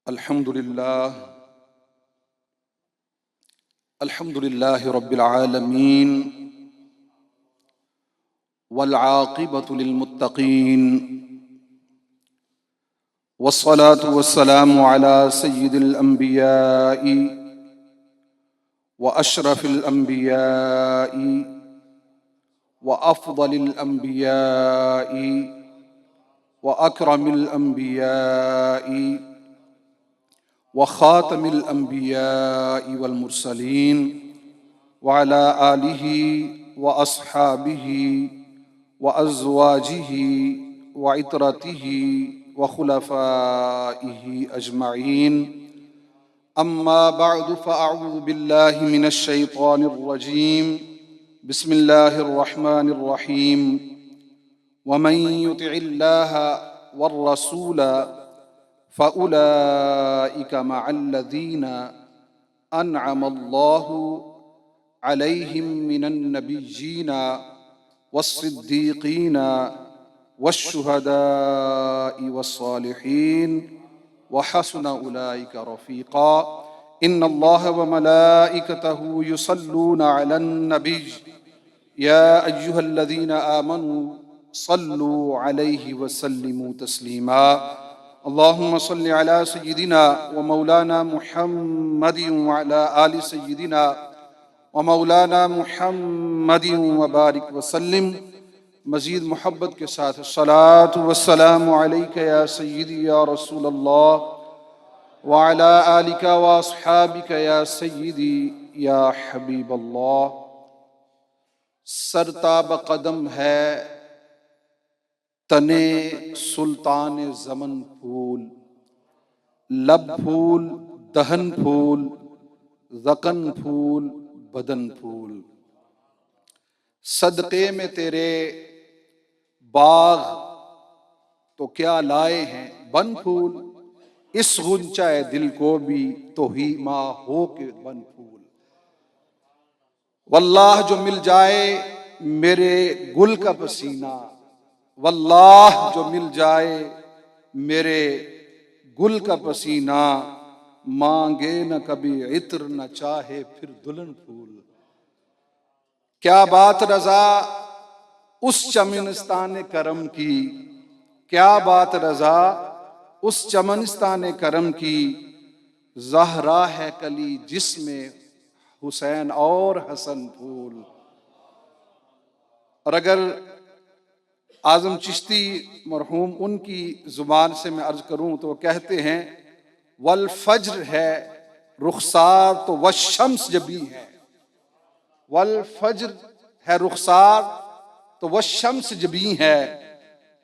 الحمد لله رب العالمين والعاقبة للمتقين والصلاة والسلام على سيد الأنبياء وأشرف الأنبياء وأفضل الأنبياء وأكرم الأنبياء وخاتم الأنبياء والمرسلين وعلى آله وأصحابه وأزواجه وعترته وخلفائه أجمعين. أما بعد فأعوذ بالله من الشيطان الرجيم. بسم الله الرحمن الرحيم. ومن يطع الله والرسول فأولئك مع الذين أنعم الله عليهم من النبيين والصديقين والشهداء والصالحين وحسن أولئك رفيقا. إن الله وملائكته يصلون على النبي يا أيها الذين آمنوا صلوا عليه وسلموا تسليما. اللهم صل على سيدنا ومولانا محمد وعلى آل سيدنا ومولانا محمد وبارک وسلم. مزید محبت کے ساتھ الصلاۃ والسلام علیک یا سیدی یا رسول اللہ وعلی آلک واصحابک یا سیدی یا حبیب اللہ. سرتاب قدم ہے تنے سلطان زمن پھول، لب پھول دہن پھول ذقن پھول بدن پھول. صدقے میں تیرے باغ تو کیا لائے ہیں بن پھول، اس غنچہ دل کو بھی تو ہی ماں ہو کے بن پھول. واللہ جو مل جائے میرے گل کا پسینہ، واللہ جو مل جائے میرے گل کا پسینہ، مانگے نہ کبھی عطر نہ چاہے پھر دلہن پھول. کیا بات رضا اس چمنستان کرم کی، کیا بات رضا اس چمنستان کرم کی، زہرا ہے کلی جس میں حسین اور حسن پھول. اور اگر اعظم چشتی مرحوم ان کی زبان سے میں عرض کروں تو وہ کہتے ہیں والفجر ہے رخسار تو والشمس جبی ہے. والفجر ہے رخسار تو والشمس جبی ہے،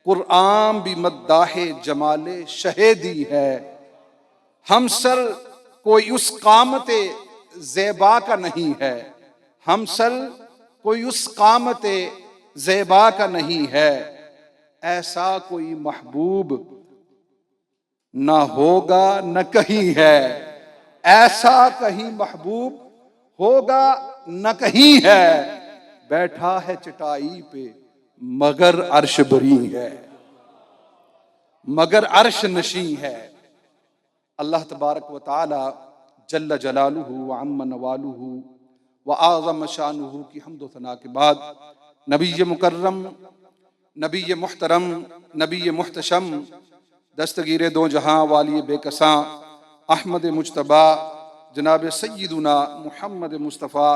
قرآن بھی مداح جمال شہیدی ہے. ہم سر کوئی اس قامت زیبا کا نہیں ہے، ہم سر کوئی اس قامت زیبا کا نہیں ہے، ایسا کوئی محبوب نہ ہوگا نہ کہیں ہے، ایسا کہیں محبوب ہوگا نہ کہیں ہے. بیٹھا ہے چٹائی پہ مگر عرش بری ہے، مگر عرش نشیں ہے. اللہ تبارک و تعالی جل جلالہ وعم نوالہ وأعظم شانہ کی حمد و ثنا کے بعد نبی مکرم، نبی محترم، نبی محتشم، دستگیر دو جہاں والی بے کساں احمد مجتبیٰ جناب سیدنا محمد مصطفیٰ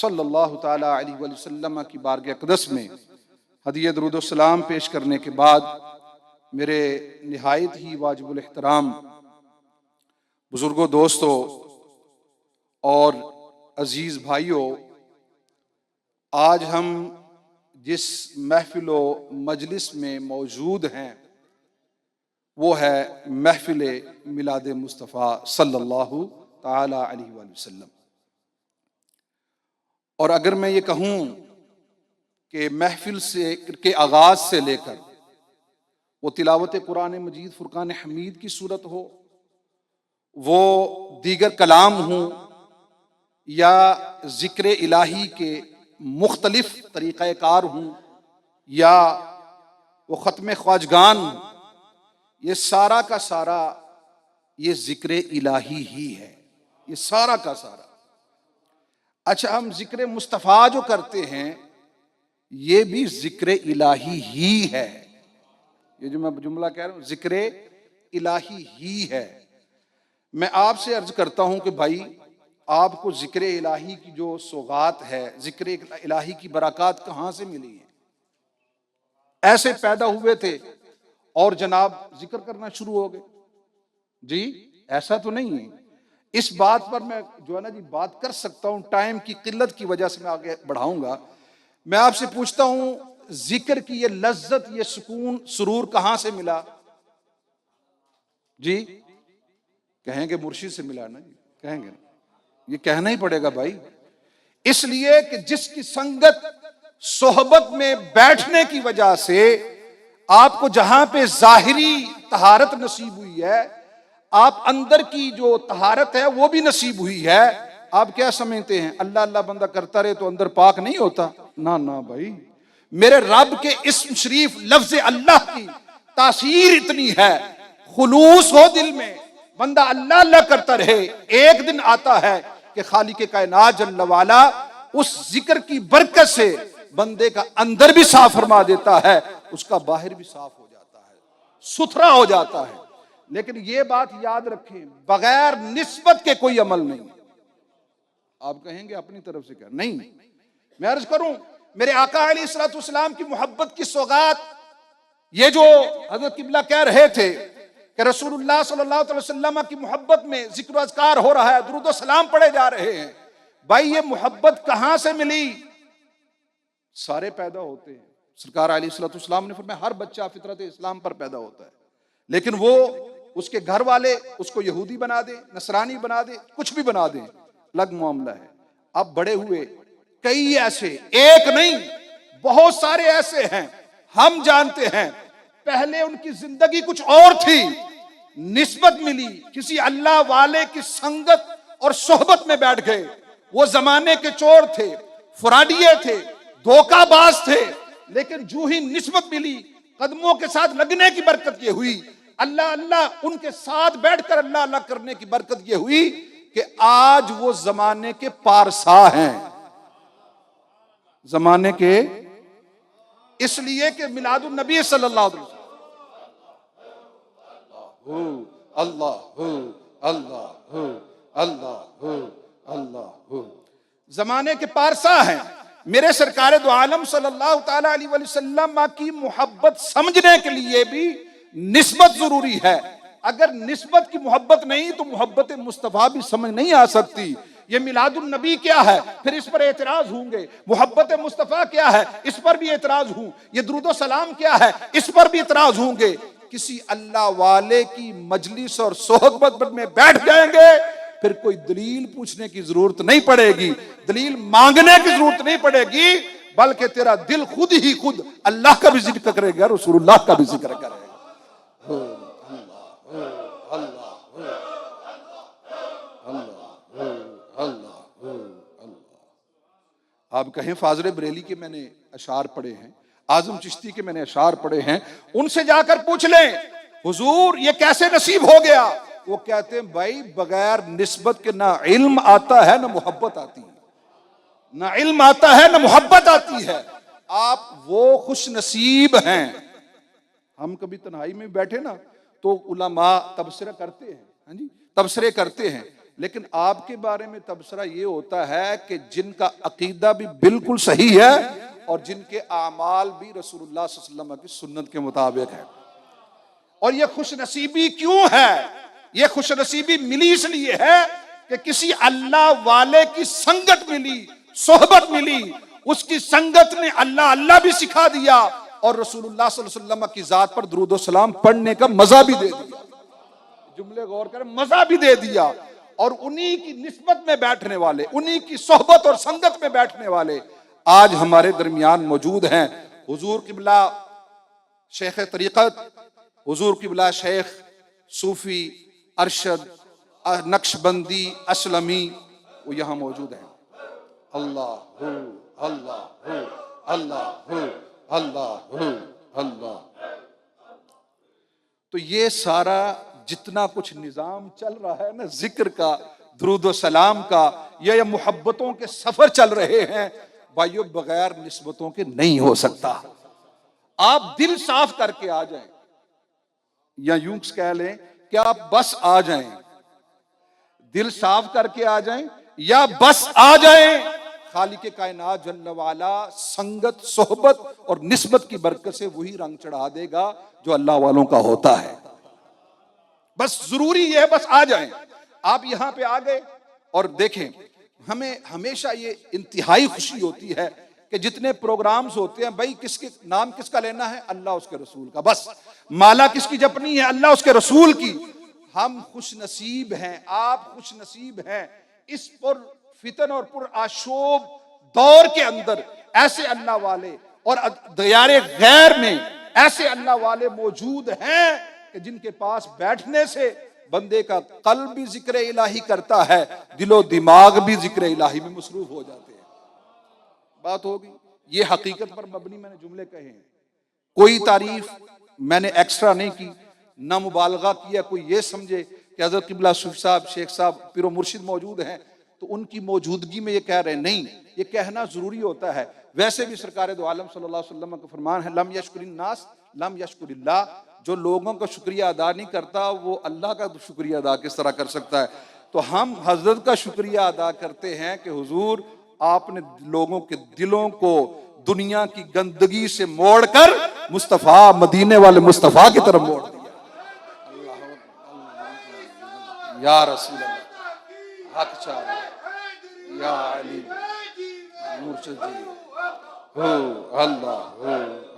صلی اللہ تعالی علیہ وآلہ وسلم کی بارگاہ اقدس میں ہدیہ درود و سلام پیش کرنے کے بعد میرے نہایت ہی واجب الاحترام بزرگوں، دوستوں اور عزیز بھائیوں، آج ہم جس محفل و مجلس میں موجود ہیں وہ ہے محفل میلاد مصطفیٰ صلی اللہ تعالی علیہ وآلہ وسلم. اور اگر میں یہ کہوں کہ محفل سے کے آغاز سے لے کر وہ تلاوت قرآن مجید فرقان حمید کی صورت ہو، وہ دیگر کلام ہوں یا ذکر الہی کے مختلف طریقہ کار ہوں یا وہ ختم خواجگان ہوں، یہ سارا کا سارا یہ ذکر الہی ہی ہے، یہ سارا کا سارا۔ اچھا، ہم ذکر مصطفیٰ جو کرتے ہیں یہ بھی ذکر الہی ہی ہے۔ یہ جو میں جملہ کہہ رہا ہوں ذکر الہی ہی ہے۔ میں آپ سے عرض کرتا ہوں کہ بھائی آپ کو ذکر الہی کی جو سوغات ہے، ذکر الہی کی برکات کہاں سے ملی ہیں؟ ایسے پیدا ہوئے تھے اور جناب ذکر کرنا شروع ہو گئے؟ جی ایسا تو نہیں ہے۔ اس بات پر میں جو ہے نا جی بات کر سکتا ہوں، ٹائم کی قلت کی وجہ سے میں آگے بڑھاؤں گا۔ میں آپ سے پوچھتا ہوں ذکر کی یہ لذت، یہ سکون، سرور کہاں سے ملا؟ جی کہیں گے مرشد سے ملا نا جی، کہیں گے نا، یہ کہنا ہی پڑے گا بھائی، اس لیے کہ جس کی سنگت صحبت میں بیٹھنے کی وجہ سے آپ کو جہاں پہ ظاہری طہارت نصیب ہوئی ہے، آپ اندر کی جو طہارت ہے وہ بھی نصیب ہوئی ہے۔ آپ کیا سمجھتے ہیں اللہ اللہ بندہ کرتا رہے تو اندر پاک نہیں ہوتا؟ نہ بھائی، میرے رب کے اسم شریف لفظ اللہ کی تاثیر اتنی ہے، خلوص ہو دل میں، بندہ اللہ اللہ کرتا رہے، ایک دن آتا ہے کہ خالق کائنات جل وعلا اس ذکر کی برکت سے بندے کا اندر بھی صاف فرما دیتا ہے، اس کا باہر بھی صاف ہو جاتا ہے، ستھرا ہو جاتا ہے۔ لیکن یہ بات یاد رکھیں، بغیر نسبت کے کوئی عمل نہیں۔ آپ کہیں گے اپنی طرف سے کیا؟ نہیں، میں عرض کروں میرے آقا علیہ الصلوۃ والسلام کی محبت کی سوغات، یہ جو حضرت قبلہ کہہ رہے تھے کہ رسول اللہ صلی اللہ علیہ وسلم کی محبت میں ذکر و اذکار ہو رہا ہے، درود و سلام پڑھے جا رہے ہیں، بھائی یہ محبت کہاں سے ملی؟ سارے پیدا ہوتے ہیں، سرکار علیہ الصلوۃ والسلام نے فرمایا ہر بچہ فطرت اسلام پر پیدا ہوتا ہے، لیکن وہ اس کے گھر والے اس کو یہودی بنا دیں، نصرانی بنا دیں، کچھ بھی بنا دیں، الگ معاملہ ہے۔ اب بڑے ہوئے کئی ایسے، ایک نہیں بہت سارے ایسے ہیں، ہم جانتے ہیں پہلے ان کی زندگی کچھ اور تھی، نسبت ملی، کسی اللہ والے کی سنگت اور صحبت میں بیٹھ گئے، وہ زمانے کے چور تھے، فراڈیے تھے، دھوکہ باز تھے، لیکن جو ہی نسبت ملی، قدموں کے ساتھ لگنے کی برکت یہ ہوئی، اللہ اللہ ان کے ساتھ بیٹھ کر اللہ اللہ کرنے کی برکت یہ ہوئی کہ آج وہ زمانے کے پارسا ہیں، زمانے کے، اس لیے کہ میلاد النبی صلی اللہ علیہ وسلم اللہ اللہ اللہ اللہ زمانے کے پارسا ہیں۔ میرے سرکار دو عالم صلی اللہ تعالی علیہ وسلم کی محبت سمجھنے کے لیے بھی نسبت ضروری ہے۔ اگر نسبت کی محبت نہیں تو محبت مصطفیٰ بھی سمجھ نہیں آ سکتی۔ یہ میلاد النبی کیا ہے، پھر اس پر اعتراض ہوں گے، محبت مصطفیٰ کیا ہے، اس پر بھی اعتراض ہوں، یہ درود و سلام کیا ہے، اس پر بھی اعتراض ہوں گے۔ کسی اللہ والے کی مجلس اور صحبت میں بیٹھ جائیں گے پھر کوئی دلیل پوچھنے کی ضرورت نہیں پڑے گی، دلیل مانگنے کی ضرورت نہیں پڑے گی، بلکہ تیرا دل خود ہی خود اللہ کا بھی ذکر کرے گا، رسول اللہ کا بھی ذکر کرے گا۔ آپ کہیں فاضل بریلی کے میں نے اشعار پڑھے ہیں، اعظم چشتی کے میں نے اشعار پڑھے ہیں، ان سے جا کر پوچھ لیں حضور یہ کیسے نصیب ہو گیا؟ وہ کہتے ہیں بھائی بغیر نسبت کے نہ علم آتا ہے نہ محبت آتی ہے، نہ علم آتا ہے نہ محبت آتی ہے۔ آپ وہ خوش نصیب ہیں۔ ہم کبھی تنہائی میں بیٹھے نا تو علماء تبصرہ کرتے ہیں، ہاں جی تبصرے کرتے ہیں، لیکن آپ کے بارے میں تبصرہ یہ ہوتا ہے کہ جن کا عقیدہ بھی بالکل صحیح ہے اور جن کے اعمال بھی رسول اللہ صلی اللہ علیہ وسلم کی سنت کے مطابق ہے۔ اور یہ خوش نصیبی کیوں ہے؟ یہ خوش نصیبی ملی اس لیے ہے کہ کسی اللہ والے کی سنگت ملی، صحبت ملی، اس کی سنگت نے اللہ اللہ بھی سکھا دیا اور رسول اللہ صلی اللہ علیہ وسلم کی ذات پر درود و سلام پڑھنے کا مزہ بھی دے دیا، جملے غور کریں، مزہ بھی دے دیا۔ اور انہی کی نسبت میں بیٹھنے والے، انہی کی صحبت اور سنگت میں بیٹھنے والے آج ہمارے درمیان موجود ہیں۔ حضور قبلہ شیخ طریقت، حضور قبلہ شیخ صوفی ارشد نقش بندی اسلمی، وہ یہاں موجود ہیں۔ اللہ ہو اللہ ہو اللہ ہو اللہ ہو اللہ۔ تو یہ سارا جتنا کچھ نظام چل رہا ہے نا ذکر کا، درود و سلام کا، یا محبتوں کے سفر چل رہے ہیں بھائیو، بغیر نسبتوں کے نہیں ہو سکتا۔ آپ دل صاف کر کے آ جائیں، یا یوں کہہ لیں کہ آپ بس آ جائیں، دل صاف کر کے آ جائیں یا بس آ جائیں، خالق کائنات جل وعلا سنگت، صحبت اور نسبت کی برکت سے وہی رنگ چڑھا دے گا جو اللہ والوں کا ہوتا ہے۔ بس ضروری یہ ہے بس آ جائیں۔ آپ یہاں پہ آ گئے اور دیکھیں، ہمیں ہمیشہ یہ انتہائی خوشی ہوتی ہے کہ جتنے پروگرامز ہوتے ہیں بھائی کس کے نام کس کا لینا ہے؟ اللہ اس کے رسول کا، بس مالا کس کی جپنی ہے؟ اللہ اس کے رسول کی۔ ہم خوش نصیب ہیں، آپ خوش نصیب ہیں، اس پر فتن اور پر آشوب دور کے اندر ایسے اللہ والے اور دیار غیر میں ایسے اللہ والے موجود ہیں کہ جن کے پاس بیٹھنے سے بندے کا قلب بھی ذکر الہی کرتا ہے، دل و دماغ بھی ذکر الہی میں مصروف ہو جاتے ہیں۔ بات ہوگی، یہ حقیقت پر مبنی میں نے جملے کہے ہیں، کوئی تعریف میں نے ایکسٹرا نہیں کی، نہ مبالغہ کیا کوئی یہ سمجھے کہ حضرت قبلہ صوفی صاحب، شیخ صاحب، پیر و مرشد موجود ہیں تو ان کی موجودگی میں یہ کہہ رہے ہیں، نہیں، یہ کہنا ضروری ہوتا ہے۔ ویسے بھی سرکار دو عالم صلی اللہ علیہ وسلم کا فرمان ہے، لم یشکر الناس لم یشکر اللہ، جو لوگوں کا شکریہ ادا نہیں کرتا وہ اللہ کا شکریہ ادا کس طرح کر سکتا ہے؟ تو ہم حضرت کا شکریہ ادا کرتے ہیں کہ حضور آپ نے لوگوں کے دلوں کو دنیا کی گندگی سے موڑ کر مصطفیٰ، مدینے والے مصطفیٰ کی طرف موڑ دیا۔ یا رسول اللہ، حق چاہے یا علی مرشد جی، ہو اللہ، ہو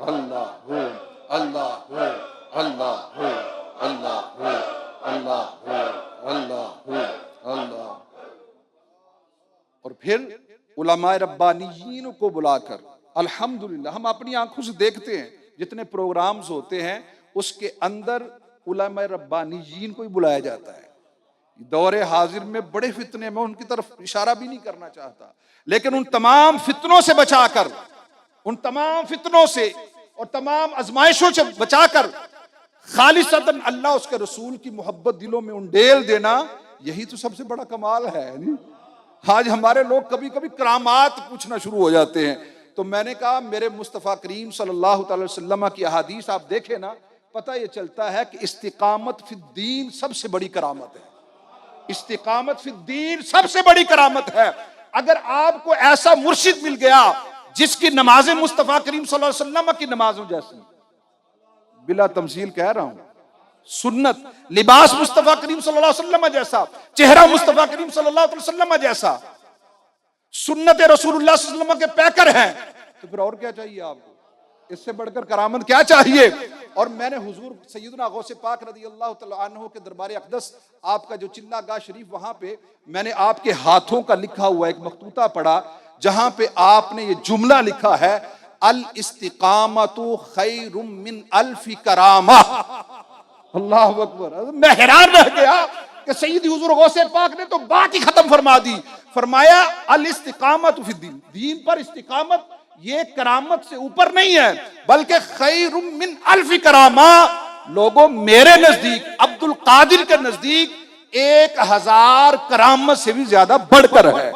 اللہ، ہو اللہ، ہو اللہ، ہو اللہ، ہو اللہ، ہو اللہ، ہو اللہ۔ اور پھر علماء ربانیین کو بلا کر الحمدللہ ہم اپنی آنکھوں سے دیکھتے ہیں جتنے پروگرامز ہوتے ہیں اس کے اندر علماء ربانیین کو ہی بلایا جاتا ہے۔ دور حاضر میں بڑے فتنے، میں ان کی طرف اشارہ بھی نہیں کرنا چاہتا، لیکن ان تمام فتنوں سے بچا کر، ان تمام فتنوں سے اور تمام آزمائشوں سے بچا کر خالصتاً اللہ اس کے رسول کی محبت دلوں میں انڈیل دینا، یہی تو سب سے بڑا کمال ہے۔ آج ہمارے لوگ کبھی کبھی کرامات پوچھنا شروع ہو جاتے ہیں، تو میں نے کہا میرے مصطفیٰ کریم صلی اللہ تعالی وسلم کی احادیث آپ دیکھیں نا، پتہ یہ چلتا ہے کہ استقامت فی الدین سب سے بڑی کرامت ہے۔ استقامت فی الدین سب سے بڑی کرامت ہے۔ اگر آپ کو ایسا مرشد مل گیا جس کی نماز مصطفیٰ کریم صلی اللہ علیہ وسلم کی نمازوں جیسی، بلا تمثیل کہہ رہا ہوں، سنت، لباس مصطفیٰ کریم صلی اللہ علیہ وسلم جیسا، چہرہ مصطفیٰ کریم صلی اللہ علیہ وسلم جیسا، سنت رسول اللہ صلی اللہ علیہ وسلم کے پیکر ہیں، تو پھر اور کیا چاہیے آپ کو؟ اس سے بڑھ کر کرامت کیا چاہیے؟ اور میں نے حضور سیدنا غوث پاک رضی اللہ تعالیٰ عنہ کے دربار اقدس، آپ کا جو چلہ گاہ شریف، وہاں پہ میں نے آپ کے ہاتھوں کا لکھا ہوا ایک مخطوطہ پڑھا جہاں پہ آپ نے یہ جملہ لکھا ہے، الاستقامت خیر من الف کرامہ۔ اللہ اکبر! میں حیران رہ گیا کہ سیدی حضور غوث پاک نے تو بات ہی ختم فرما دی، فرمایا الاستقامت فی الدین، دین پر استقامت یہ کرامت سے اوپر نہیں ہے بلکہ خیر من الف کرامہ۔ لوگوں میرے نزدیک، عبد القادر کے نزدیک 1000 کرامت سے بھی زیادہ بڑھ کر ہے۔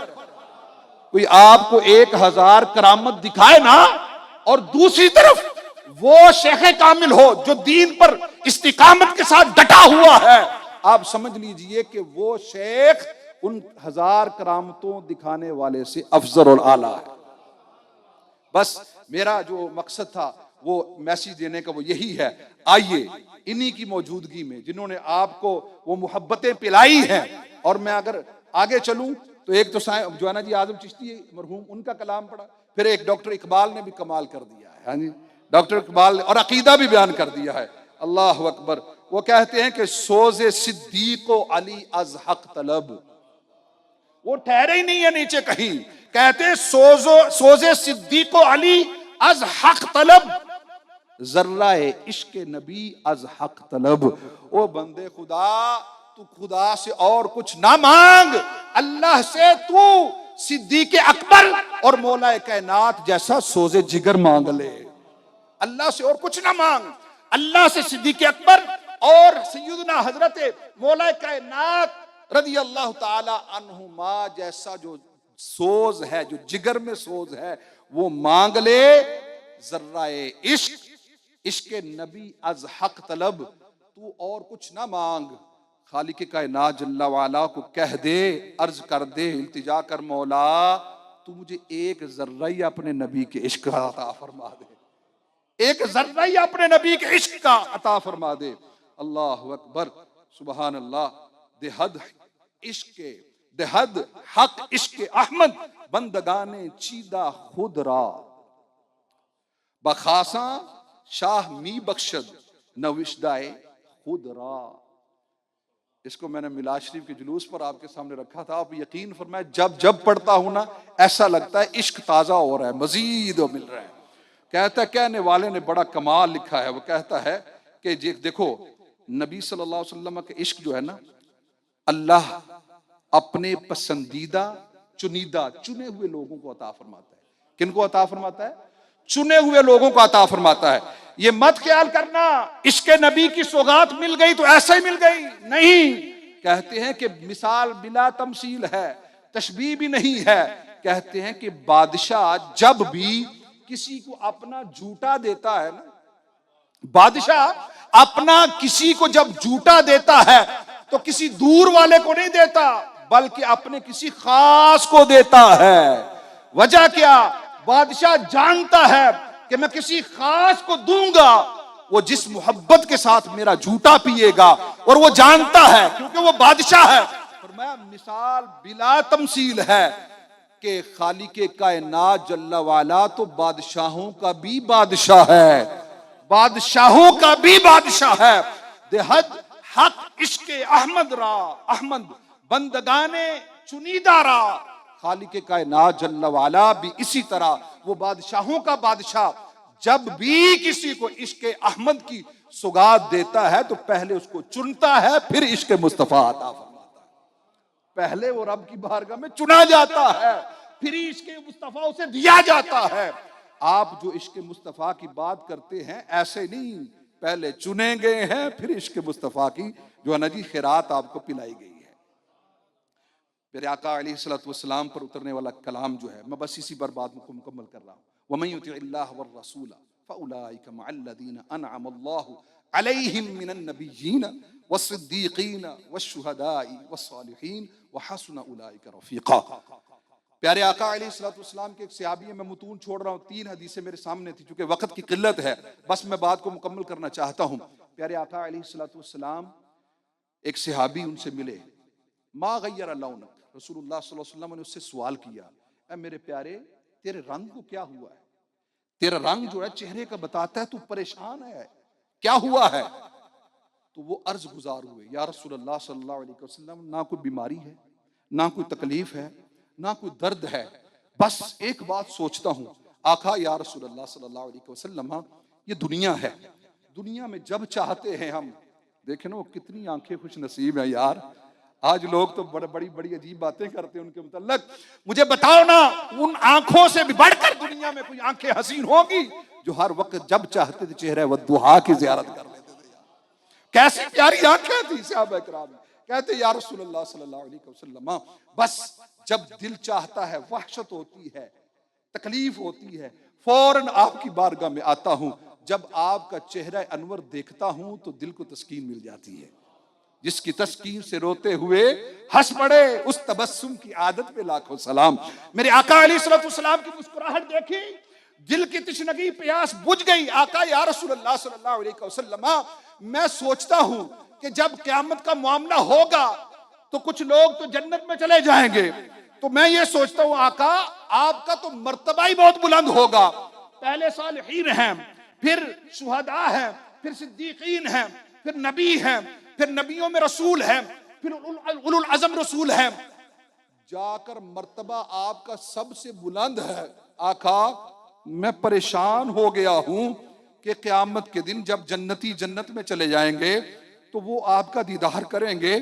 کوئی آپ کو 1000 کرامت دکھائے نا، اور دوسری طرف وہ شیخ کامل ہو جو دین پر استقامت کے ساتھ ڈٹا ہوا ہے، آپ سمجھ لیجئے کہ وہ شیخ ان 1000 کرامتوں دکھانے والے سے افضل اور اعلیٰ ہے۔ بس میرا جو مقصد تھا وہ میسیج دینے کا وہ یہی ہے، آئیے انہی کی موجودگی میں جنہوں نے آپ کو وہ محبتیں پلائی ہیں۔ اور میں اگر آگے چلوں تو ایک تو جو ہے نا جی اعظم چشتی مرحوم، ان کا کلام پڑھا، پھر ایک ڈاکٹر اقبال نے بھی کمال کر دیا ہے، ہاں جی ڈاکٹر اقبال نے، اور عقیدہ بھی بیان کر دیا ہے۔ اللہ اکبر! وہ کہتے ہیں کہ سوز صدیق و علی از حق طلب، وہ ٹھہرے ہی نہیں ہے نیچے کہیں، کہتے ہیں سوز صدیق و علی از حق طلب، ذرہ عشق نبی از حق طلب۔ او بندے خدا، تو خدا سے اور کچھ نہ مانگ، اللہ سے تو صدیق اکبر اور مولا کائنات جیسا سوز جگر مانگ لے۔ اللہ سے اور کچھ نہ مانگ، اللہ سے صدیق اکبر اور سیدنا حضرت مولا کائنات رضی اللہ تعالی عنہما جیسا جو سوز ہے، جو جگر میں سوز ہے، وہ مانگ لے ذرہ عشق، عشق نبی از حق طلب، تو اور کچھ نہ مانگ، خالق کائنات جل وعلا کو کہہ دے، عرض کر دے، التجا کر مولا تو مجھے ایک ذرہ ہی اپنے نبی کے عشق کا عطا فرما دے، ایک ذرہ ہی اپنے نبی کے عشق کا عطا فرما دے۔ اللہ اکبر، سبحان اللہ۔ دہد عشق، دہد حق عشق احمد، بندگانے چیدہ خود را، بخاصاں شاہ می بخشد نوشدائے خود را۔ اس کو میں نے میلاد شریف کے جلوس پر آپ کے سامنے رکھا تھا، آپ یقین فرمائے جب جب پڑھتا ہوں نا ایسا لگتا ہے عشق تازہ ہو رہا ہے، مزید مل رہا ہے۔ کہتا ہے کہنے والے نے بڑا کمال لکھا ہے، وہ کہتا ہے کہ دیکھو نبی صلی اللہ علیہ وسلم کا عشق جو ہے نا، اللہ اپنے پسندیدہ چنیدہ چنے ہوئے لوگوں کو عطا فرماتا ہے۔ کن کو عطا فرماتا ہے؟ چنے ہوئے لوگوں کو عطا فرماتا ہے۔ یہ مت خیال کرنا عشق نبی کی سوغات مل گئی تو ایسا ہی مل گئی، نہیں۔ کہتے ہیں کہ مثال بلا تمثیل ہے، تشبیہ بھی نہیں ہے۔ کہتے ہیں کہ بادشاہ جب بھی کسی کو اپنا جھوٹا دیتا ہے نا، بادشاہ اپنا کسی کو جب جھوٹا دیتا ہے تو کسی دور والے کو نہیں دیتا بلکہ اپنے کسی خاص کو دیتا ہے۔ وجہ کیا؟ بادشاہ جانتا ہے کہ میں کسی خاص کو دوں گا، وہ جس محبت کے ساتھ میرا جھوٹا پیے گا، اور وہ جانتا ہے کیونکہ وہ بادشاہ ہے۔ فرمایا مثال بلا تمثیل ہے کہ خالق کائنات جل وعلا تو بادشاہوں کا بھی بادشاہ ہے، بادشاہوں کا بھی بادشاہ ہے۔ دہد حق عشق احمد را، احمد بندگانے چنیدہ را، خالق کائنات جل وعلا بھی اسی طرح وہ بادشاہوں کا بادشاہ جب بھی کسی کو عشق احمد کی سوغات دیتا ہے تو پہلے اس کو چنتا ہے، پھر عشق مصطفیٰ عطا فرماتا ہے۔ پہلے وہ رب کی بارگاہ میں چنا جاتا ہے، پھر عشق مصطفیٰ اسے دیا جاتا ہے۔ آپ جو عشق مصطفیٰ کی بات کرتے ہیں ایسے نہیں، پہلے چنے گئے ہیں، پھر عشق مصطفیٰ کی جو ہے نا جی خیرات آپ کو پلائی گئی ہے۔ میرے آقا علیہ الصلوۃ والسلام پر اترنے والا کلام جو ہے، میں بس اسی پر بات کو مکمل کر رہا ہوں۔ وَمَن يُطِعِ اللَّهَ وَالرَّسُولَ فَأُولَٰئِكَ مَعَ الَّذِينَ أَنْعَمَ اللَّهُ عَلَيْهِم مِّنَ النَّبِيِّينَ وَالصِّدِّيقِينَ وَالشُّهَدَاءِ وَالصَّالِحِينَ وَحَسُنَ أُولَٰئِكَ رَفِيقًا۔ پیارے آقا علیہ الصلوۃ والسلام کے ایک صحابی ہیں، میں متون چھوڑ رہا ہوں، 3 حدیثیں میرے سامنے تھی، چونکہ وقت کی قلت ہے بس میں بات کو مکمل کرنا چاہتا ہوں۔ پیارے آقا علیہ الصلوۃ والسلام ایک صحابی ان سے ملے، ما غیر لونک، رسول اللہ صلی اللہ علیہ وسلم نے اس سے سوال کیا، اے میرے پیارے تیرے رنگ کو کیا ہوا ہے؟ تیرا رنگ جو ہے چہرے کا بتاتا ہے تو پریشان ہے، کیا ہوا ہے؟ تو وہ عرض گزار ہوئے، یا رسول اللہ صلی اللہ علیہ وسلم نہ کوئی بیماری ہے، نہ کوئی تکلیف ہے، نہ کوئی درد ہے، بس ایک بات سوچتا ہوں آقا یا رسول اللہ صلی اللہ علیہ وسلم، یہ دنیا ہے، دنیا میں جب چاہتے ہیں ہم، دیکھیں نا وہ کتنی آنکھیں خوش نصیب ہیں یار، آج لوگ تو بڑی بڑی عجیب باتیں کرتے ہیں ان کے متعلق، مجھے بتاؤ نا ان آنکھوں سے بھی بڑھ کر دنیا میں کوئی آنکھیں حسین ہوگی جو ہر وقت جب چاہتے تھے چہرہ والضحیٰ کی زیارت کر لیتے تھے؟ کیسی پیاری آنکھیں تھی صحابہ کرام، کہتے یا رسول اللہ صلی اللہ علیہ وسلم بس جب دل چاہتا ہے، وحشت ہوتی ہے، تکلیف ہوتی ہے، فوراً آپ کی بارگاہ میں آتا ہوں، جب آپ کا چہرہ انور دیکھتا ہوں تو دل کو تسکین مل جاتی ہے، جس کی تسکین سے روتے ہوئے ہنس پڑے اس تبسم کی عادت پہ لاکھوں سلام۔ میرے آقا علیہ الصلوۃ والسلام کی مسکراہٹ دیکھی، دل کی تشنگی پیاس بجھ گئی۔ آقا یا رسول اللہ صلی اللہ علیہ وسلم میں سوچتا ہوں کہ جب قیامت کا معاملہ ہوگا تو کچھ لوگ تو جنت میں چلے جائیں گے، تو میں یہ سوچتا ہوں آقا آپ کا تو مرتبہ ہی بہت بلند ہوگا، پہلے صالحین ہیں، پھر شہداء ہیں، پھر صدیقین ہیں، پھر نبی ہیں، پھر نبیوں میں رسول ہیں، پھر اولو العزم رسول ہیں، جا کر مرتبہ آپ کا سب سے بلند ہے۔ آقا میں پریشان ہو گیا ہوں کہ قیامت کے دن جب جنتی جنت میں چلے جائیں گے تو وہ آپ کا دیدار کریں گے،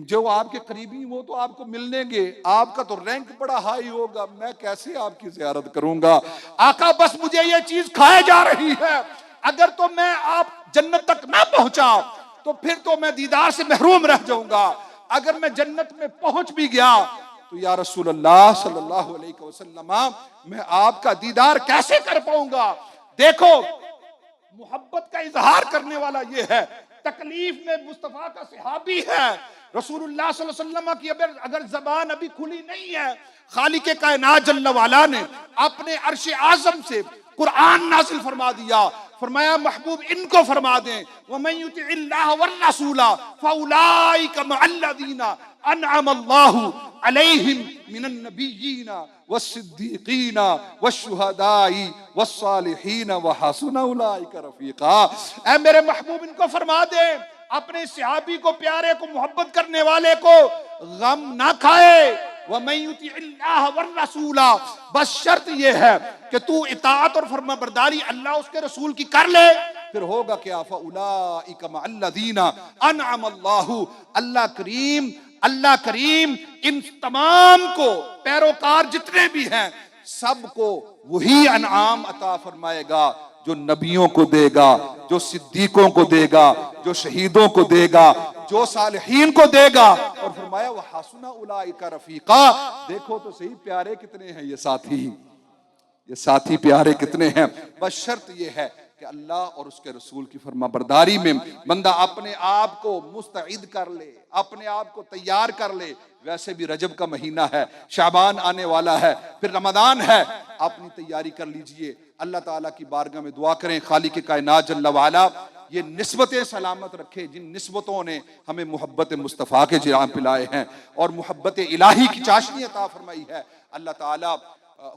جو آپ کے قریبی وہ تو آپ کو ملنے گے، آپ کا تو رینک بڑا ہائی ہوگا، میں کیسے آپ کی زیارت کروں گا؟ آقا بس مجھے یہ چیز کھائے جا رہی ہے، اگر تو میں آپ جنت تک نہ پہنچا تو پھر تو میں دیدار سے محروم رہ جاؤں گا. اگر میں جنت میں پہنچ بھی گیا تو یا رسول اللہ صلی اللہ علیہ وسلم میں آپ کا دیدار کیسے کر پاؤں گا؟ دیکھو محبت کا اظہار کرنے والا یہ ہے. تکلیف میں مصطفیٰ کا صحابی ہے. رسول اللہ صلی اللہ علیہ وسلم کی اگر زبان ابھی کھلی نہیں ہے، خالق کائنات جل وعلا نے اپنے عرش اعظم سے قرآن نازل فرما دیا. فرمایا محبوب ان کو فرما دیں وَمَن يُطِعِ اللَّهَ وَالرَّسُولَ فَأُولَٰئِكَ مَعَ الَّذِينَ أَنْعَمَ اللَّهُ عَلَيْهِمْ مِنَ النَّبِيِّينَ وَالصِّدِّيقِينَ وَالشُّهَدَاءِ وَالصَّالِحِينَ وَحَسُنَ أُولَٰئِكَ رَفِيقًا. اے میرے محبوب ان کو فرما دیں اپنے صحابی کو، پیارے کو، محبت کرنے والے کو غم نہ کھائے. وَمَن يُطِعِ اللَّهَ وَالرَّسُولَ، بس شرط یہ ہے کہ تو اطاعت اور فرما برداری اللہ اس کے رسول کی کر لے. پھر ہوگا کیا؟ فَأُولَٰئِكَ مَعَ الَّذِينَ أَنْعَمَ اللَّهُ. اللہ کریم ان تمام کو، پیروکار جتنے بھی ہیں سب کو وہی انعام عطا فرمائے گا جو نبیوں کو دے گا، جو صدیقوں کو دے گا، جو شہیدوں کو دے گا، جو صالحین کو دے گا. اور فرمایا وَحَسُنَ أُولَٰئِكَ رَفِيقًا. دیکھو تو صحیح پیارے کتنے ہیں یہ ساتھی پیارے کتنے ہیں. بس شرط یہ ہے کہ اللہ اور اس کے رسول کی فرما برداری میں بندہ اپنے آپ کو مستعد کر لے، اپنے آپ کو تیار کر لے. ویسے بھی رجب کا مہینہ ہے، شعبان آنے والا ہے، پھر رمضان ہے. اپنی تیاری کر لیجئے. اللہ تعالیٰ کی بارگاہ میں دعا کریں خالق کائنات جل وعلا یہ نسبتیں سلامت رکھے جن نسبتوں نے ہمیں محبت مصطفیٰ کے جام پلائے ہیں اور محبت الہی کی چاشنی عطا فرمائی ہے. اللہ تعالیٰ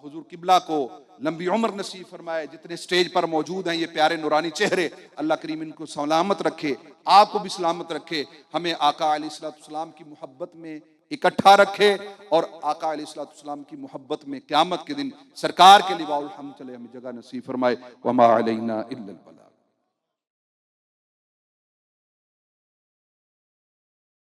حضور قبلہ کو لمبی عمر نصیب فرمائے. جتنے سٹیج پر موجود ہیں یہ پیارے نورانی چہرے، اللہ کریم ان کو سلامت رکھے، آپ کو بھی سلامت رکھے. ہمیں آقا علیہ السلام کی محبت میں اکٹھا رکھے اور آقا علیہ السلام کی محبت میں قیامت کے دن سرکار کے لواء الحمد چلے ہمیں جگہ نصیب فرمائے. وما علینا الا البلاغ.